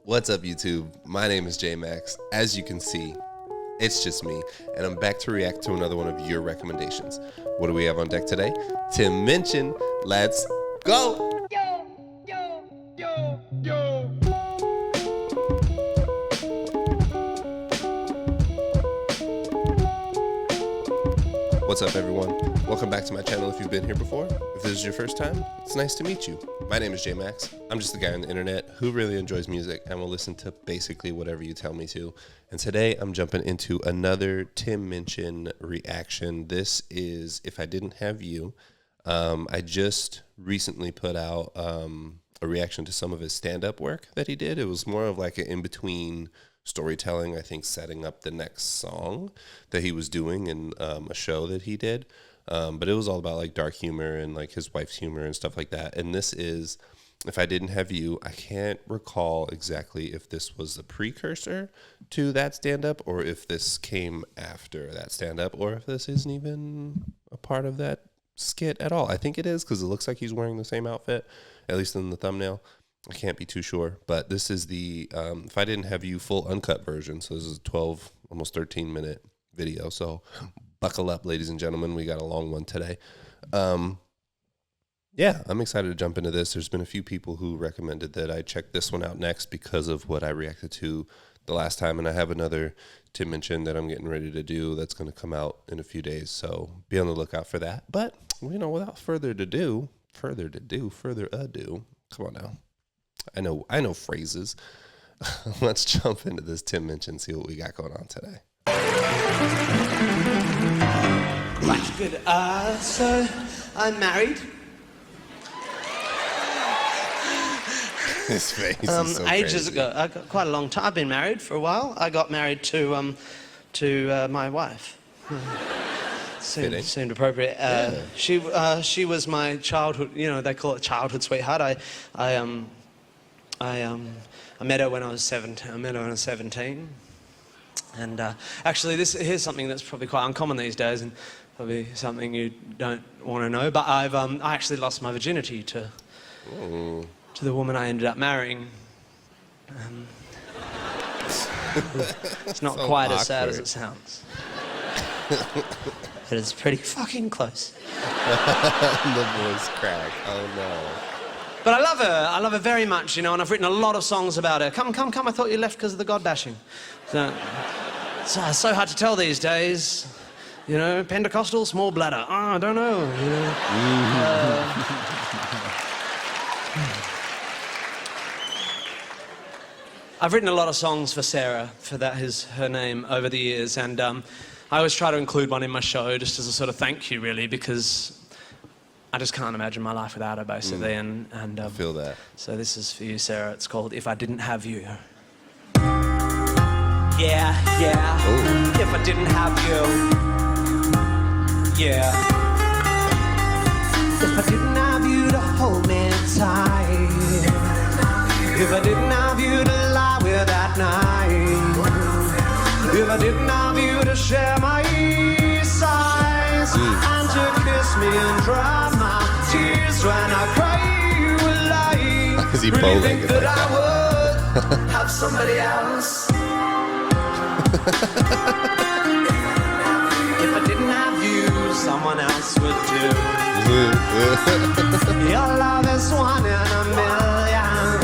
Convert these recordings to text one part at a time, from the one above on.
What's up, YouTube? My name is Jmax. As you can see, it's just me, and I'm back to react to another one of your recommendations. What do we have on deck today? Tim Minchin. Let's go! What's up, everyone? Welcome back to my channel if you've been here before. If this is your first time, it's nice to meet you. My name is Jmax. I'm just a guy on the internet who really enjoys music and will listen to basically whatever you tell me to. And today I'm jumping into another Tim Minchin reaction. This is If I Didn't Have You. I just recently put out a reaction to some of his stand-up work that he did. It was more of like an in-between storytelling, I think, setting up the next song that he was doing in a show that he did. But it was all about like dark humor and like his wife's humor and stuff like that. And this is If I Didn't Have You. I can't recall exactly if this was the precursor to that stand-up or if this came after that stand-up or if this isn't even a part of that skit at all. I think it is because it looks like he's wearing the same outfit, at least in the thumbnail. I can't be too sure, but this is the If I Didn't Have You full uncut version. So this is a 12, almost 13-minute video. So buckle up, ladies and gentlemen. We got a long one today. Yeah, I'm excited to jump into this. There's been a few people who recommended that I check this one out next because of what I reacted to the last time. And I have another Tim Minchin that I'm getting ready to do that's going to come out in a few days. So be on the lookout for that. But, you know, without further ado, come on now. I know phrases. Let's jump into this Tim Minchin, see what we got going on today. Right, good. So I'm married. His face is so ages crazy. ago. I got quite a long time. I've been married for a while. I got married to my wife. Seemed appropriate. Yeah. She was my childhood. You know, they call it childhood sweetheart. I met her when I was 17. And actually, here's something that's probably quite uncommon these days, and probably something you don't want to know. But I actually lost my virginity to the woman I ended up marrying. It's not so quite awkward. as sad as it sounds. But it's pretty fucking close. The voice crack. Oh no. But I love her. I love her very much, you know, and I've written a lot of songs about her. Come, I thought you left because of the God bashing. So, it's so hard to tell these days. You know, Pentecostal, small bladder. Oh, I don't know. You know. I've written a lot of songs for Sarah, for that is her name, over the years, and I always try to include one in my show just as a sort of thank you, really, because I just can't imagine my life without her, basically, and I feel that. So this is for you, Sarah. It's called If I Didn't Have You. Yeah. Ooh. If I didn't have you. Yeah. If I didn't have you to hold me tight. If I didn't have you to lie with at night. If I didn't have you to share my sighs and to kiss me and dry my tears when I cry you would lie. Is he really bowling think it that like I would have somebody else. If I didn't have you, someone else would do. Your love is one in a million.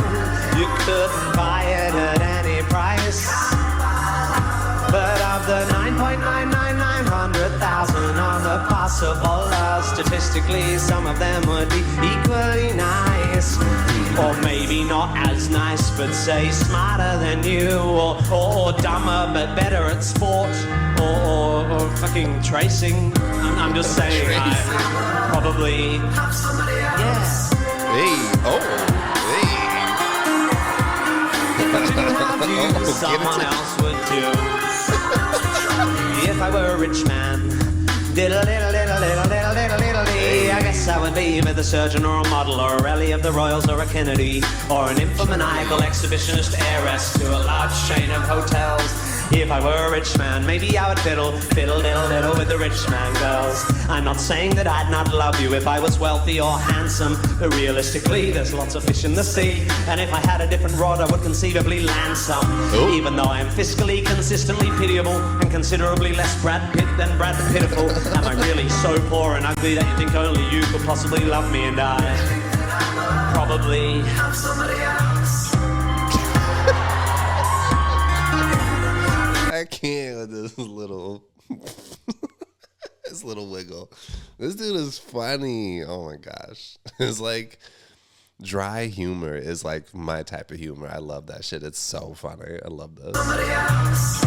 You couldn't buy it at any price. But of the 9,999,000 of the possible statistically, some of them would be equally nice. Or maybe not as nice, but say smarter than you. Or dumber, but better at sport. Or fucking tracing. I'm just saying, I probably have somebody else. Yeah. Hey, If I didn't have you, someone else would do. If I were a rich man, diddle, I guess I would be either a surgeon or a model or a rally of the Royals or a Kennedy or an infomaniacal exhibitionist heiress to a large chain of hotels. If I were a rich man, maybe I would fiddle, diddle, diddle with the rich man girls. I'm not saying that I'd not love you if I was wealthy or handsome, but realistically, there's lots of fish in the sea, and if I had a different rod, I would conceivably land some. Ooh. Even though I'm fiscally consistently pitiable and considerably less Brad Pitt than Brad Pitiful, am I really so poor and ugly that you think only you could possibly love me? And I probably have somebody else. I can't with this little this little wiggle. This dude is funny. Oh my gosh. It's like dry humor is like my type of humor. I love that shit. It's so funny. I love this. Somebody else.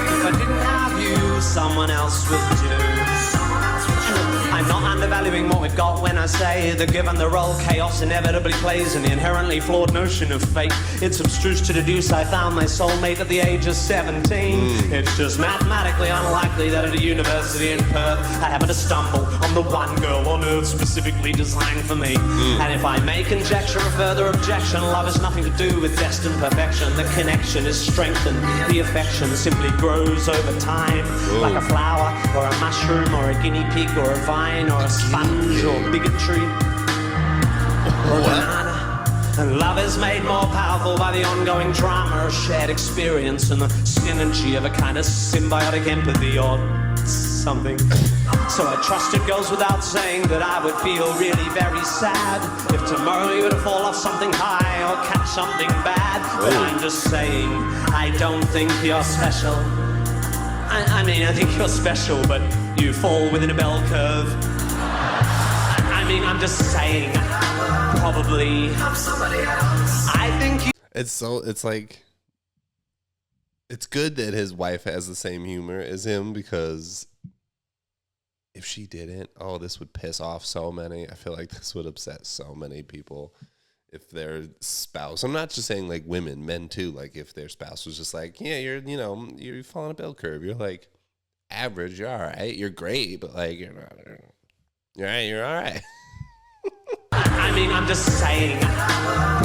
If I didn't have you, someone else would do. I'm not undervaluing what we've got when I say that given the role chaos inevitably plays in the inherently flawed notion of fate, it's abstruse to deduce I found my soulmate at the age of 17. It's just mathematically unlikely that at a university in Perth I happen to stumble on the one girl on earth specifically designed for me. And if I may conjecture a further objection, love has nothing to do with destined perfection. The connection is strengthened, the affection simply grows over time. Like a flower or a mushroom or a guinea pig or a vine or a sponge or bigotry or a banana. And love is made more powerful by the ongoing drama of shared experience and the synergy of a kind of symbiotic empathy or something. So I trust it goes without saying that I would feel really very sad if tomorrow you were to fall off something high or catch something bad. But I'm just saying, I don't think you're special. I mean, I think you're special, but you fall within a bell curve. I mean, I'm just saying, probably somebody else. I think you... It's like, it's good that his wife has the same humor as him, because if she didn't, this would piss off so many. I feel like this would upset so many people. If their spouse, I'm not just saying like women, men too, like if their spouse was just like, yeah, you're following a bell curve. You're like average, you're all right. You're great, but like you're not. You're all right. I mean, I'm just saying,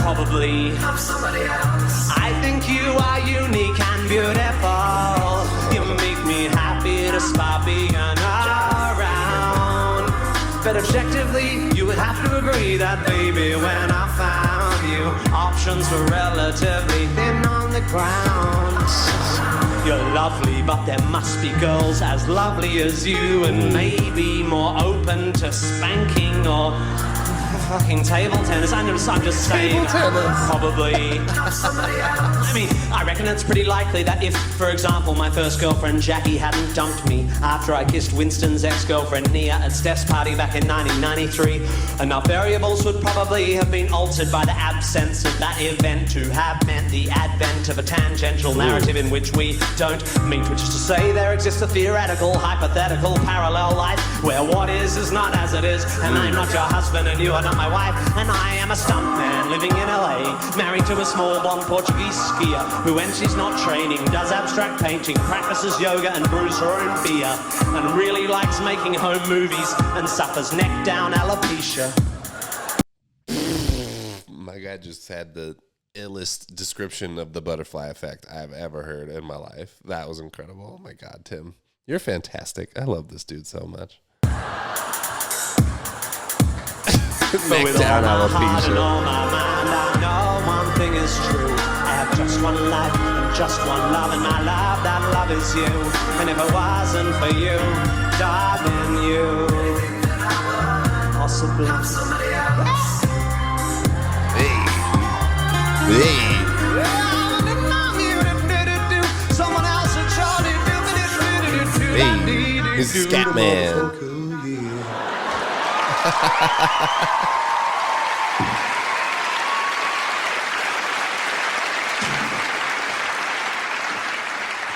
probably somebody else. I think you are unique and beautiful. You make me happy despite being around. But objectively, you would have to agree that, baby, when I found you, options were relatively thin on the ground. You're lovely, but there must be girls as lovely as you, and maybe more open to spanking or fucking table tennis. I'm just saying, probably. I mean, I reckon it's pretty likely that if, for example, my first girlfriend Jackie hadn't dumped me after I kissed Winston's ex-girlfriend Nia at Steph's party back in 1993, enough variables would probably have been altered by the absence of that event to have meant the advent of a tangential narrative in which we don't meet, which is to say there exists a theoretical, hypothetical, parallel life where what is not as it is, and I'm not your husband and you are not my wife, and I am a stuntman living in LA, married to a small blonde Portuguese skier who, when she's not training, does abstract painting, practices yoga and brews her own beer, and really likes making home movies and suffers neck down alopecia. My guy just had the illest description of the butterfly effect I've ever heard in my life. That was incredible. Oh my God, Tim, you're fantastic. I love this dude so much. But with all my heart and all my mind, I know one thing is true. I have just one life and just one love, and my love, that love is you. And if it wasn't for you, darling, you possibly somebody else. Hey. Someone else and Charlie. Hey, he's a scat man.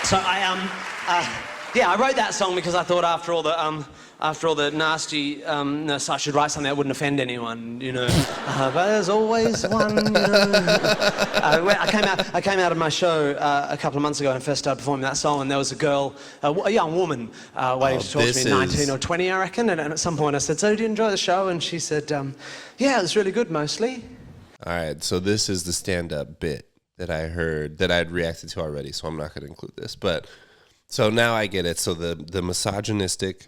So I wrote that song because I thought after all the nastiness, I should write something that wouldn't offend anyone, you know. But there's always one, you know. I came out of my show a couple of months ago and first started performing that song, and there was a girl, a young woman, waiting to talk to me, 19 or 20, I reckon. And at some point I said, "So, did you enjoy the show?" And she said, "Yeah, it was really good, mostly." All right, so this is the stand-up bit that I heard that I had reacted to already, so I'm not going to include this. But so now I get it. So the misogynistic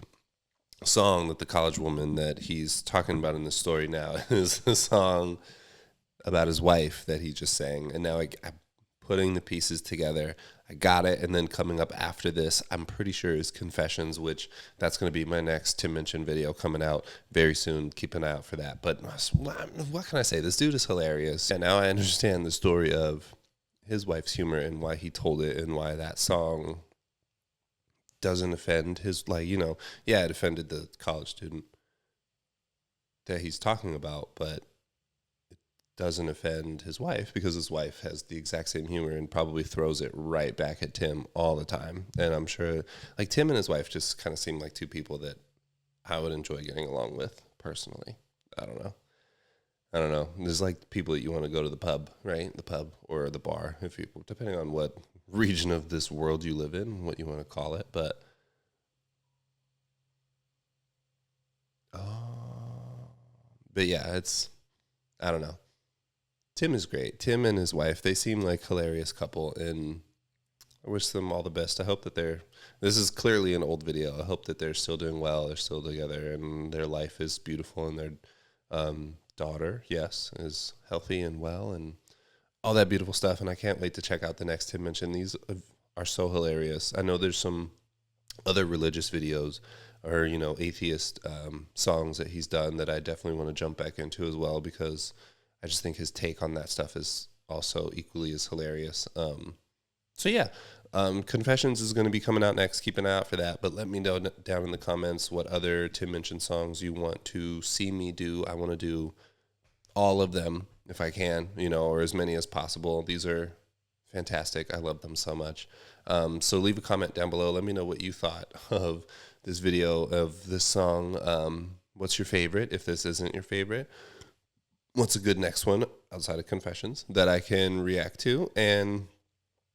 song that the college woman that he's talking about in the story now is a song about his wife that he just sang. And now I'm putting the pieces together. I got it. And then coming up after this, I'm pretty sure is Confessions, which that's going to be my next Tim Minchin video coming out very soon. Keep an eye out for that. But what can I say? This dude is hilarious. And now I understand the story of his wife's humor and why he told it and why that song doesn't offend his, it offended the college student that he's talking about, but it doesn't offend his wife because his wife has the exact same humor and probably throws it right back at Tim all the time. And I'm sure, Tim and his wife just kind of seem like two people that I would enjoy getting along with personally. I don't know. There's people that you want to go to the pub, right? The pub or the bar, depending on what region of this world you live in, what you want to call it. But yeah, I don't know. Tim is great. Tim and his wife, they seem like a hilarious couple, and I wish them all the best. I hope that this is clearly an old video. I hope that they're still doing well, they're still together, and their life is beautiful, and their daughter, yes, is healthy and well, and all that beautiful stuff. And I can't wait to check out the next Tim Minchin. These are so hilarious. I know there's some other religious videos or, atheist songs that he's done that I definitely want to jump back into as well, because I just think his take on that stuff is also equally as hilarious. Confessions is going to be coming out next. Keep an eye out for that. But let me know down in the comments what other Tim Minchin songs you want to see me do. I want to do all of them if I can, or as many as possible. These are fantastic. I love them so much. So leave a comment down below. Let me know what you thought of this video, of this song. What's your favorite, if this isn't your favorite? What's a good next one outside of Confessions that I can react to? And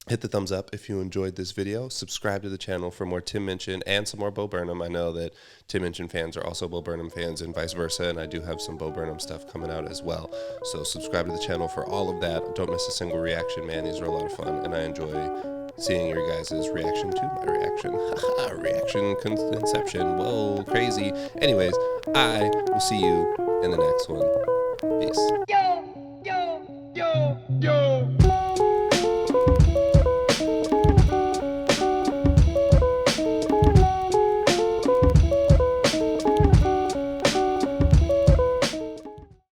hit the thumbs up if you enjoyed this video. Subscribe to the channel for more Tim Minchin and some more Bo Burnham. I know that Tim Minchin fans are also Bo Burnham fans and vice versa, and I do have some Bo Burnham stuff coming out as well. So subscribe to the channel for all of that. Don't miss a single reaction, man. These are a lot of fun, and I enjoy seeing your guys' reaction to my reaction. Reaction conception. Whoa, crazy. Anyways, I will see you in the next one. Peace.